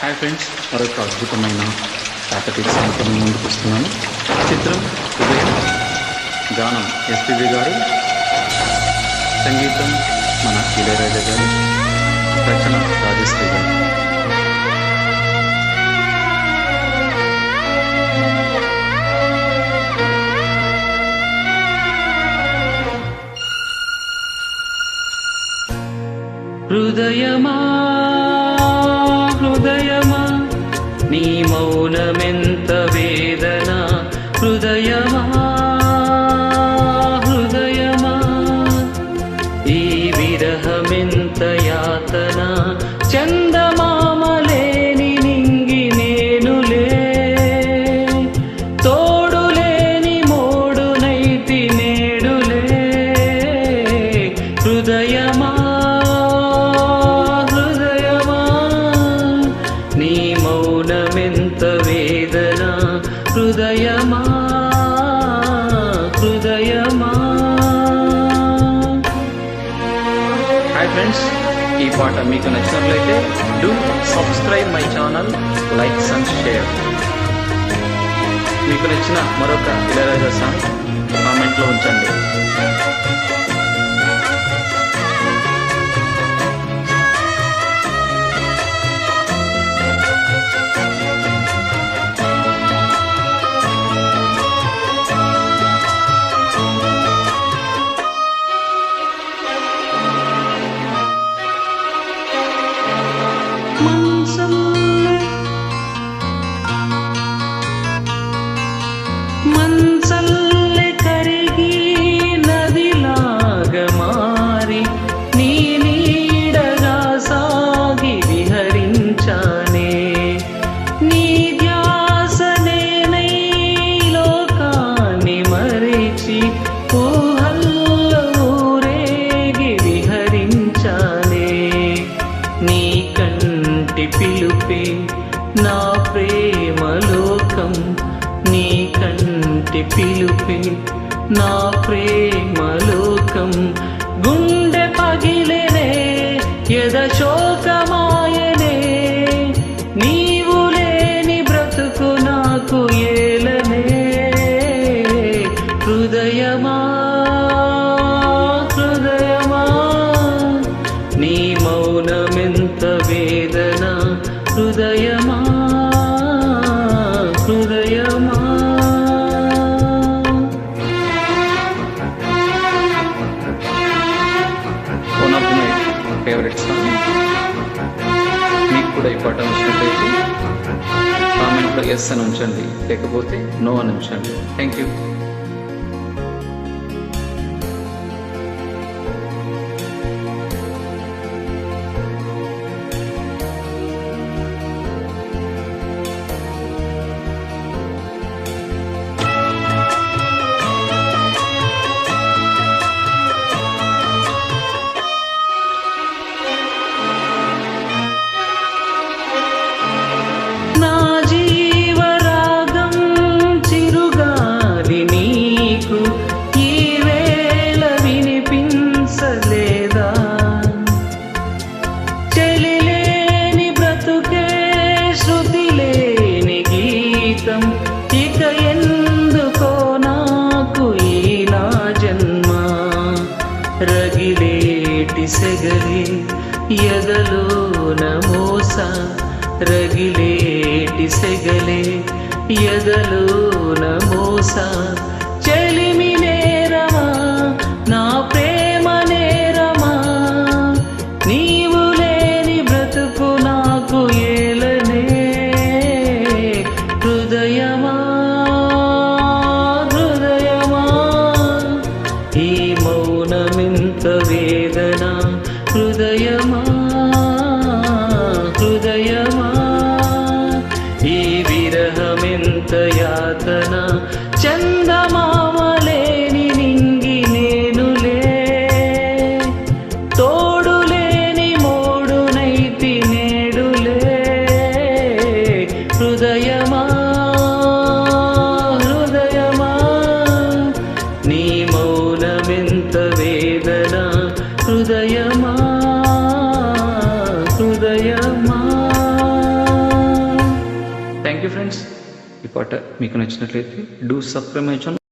Hi friends, మరొక అద్భుతమైన topic సాంగ్తో ముందుకు వస్తున్నాను. చిత్రం ఉదయం, గానం ఎస్పీబీ గారు, సంగీతం మన ఇళయరాజా గారు, రచన రాజశ్రీ గారు. హృదయమా హృదయమా నీ మౌనమెంత వేదన, హృదయమా హృదయమా ఈ విరహమెంత యాతన, చందమామలేని నింగి నేనులే, తోడులేని మోడునైతి నేడులే. హృదయమా మౌనమెంత వేదన, హృదయమా హృదయమా. హాయ్ ఫ్రెండ్స్, ఈ పాట మీకు నచ్చినట్లయితే do subscribe my channel, likes and share. మీకు నచ్చిన మరొక ఇళయరాజా సాంగ్ కామెంట్లో ఉంచండి. మంచల్లె కరిగి నదిలాగా మారి నీ నీడగా సాగి విహరించానే, నీ ధ్యాసనేనై లోకాన్ని మరిచి ఊహల్లో ఊరేగి విహరించానే. నీ కంటి పిలుపే నా ప్రేమలోకం, నీ కంటి పిలుపే నా ప్రేమలోకం. గుండె పగిలెనే ఎద శోకమాయనే, నీవు లేని బ్రతుకు నాకు ఏలనే. హృదయమా హృదయమా నీ మౌనమెంత వేదన, హృదయమా హృదయమా. One of my favourite song. మీకు కూడా ఈ పాట నచ్చినట్లయితే కామెంట్లో ఎస్ అని ఉంచండి, లేకపోతే నో అని ఉంచండి. Thank you. ఇక ఎందుకో నాకు ఈ నా జన్మ, రగిలేటి సెగలే ఎదలోన మోస, రగిలేటి సెగలే ఎదలోన మోస. చెలిమి నేరమా నా ప్రేమ నేరమా, నీవు లేని బ్రతుకు నాకు ఏలనే. హృదయమా హృదయమా ఈ మౌనమెంత వేదన, హృదయమా హృదయమా ఈ విరహమెంత యాతన, చందమామలేని నింగి నేనులే, తోడులేని మోడునైతి నేడులే. హృదయమా హృదయమా నీ మౌనమెంత వేదన, హృదయమా హృదయమా. You friends. ఈ పాట మీకు నచ్చినట్లయితే డూ సబ్స్క్రైబ్ మై ఛానల్.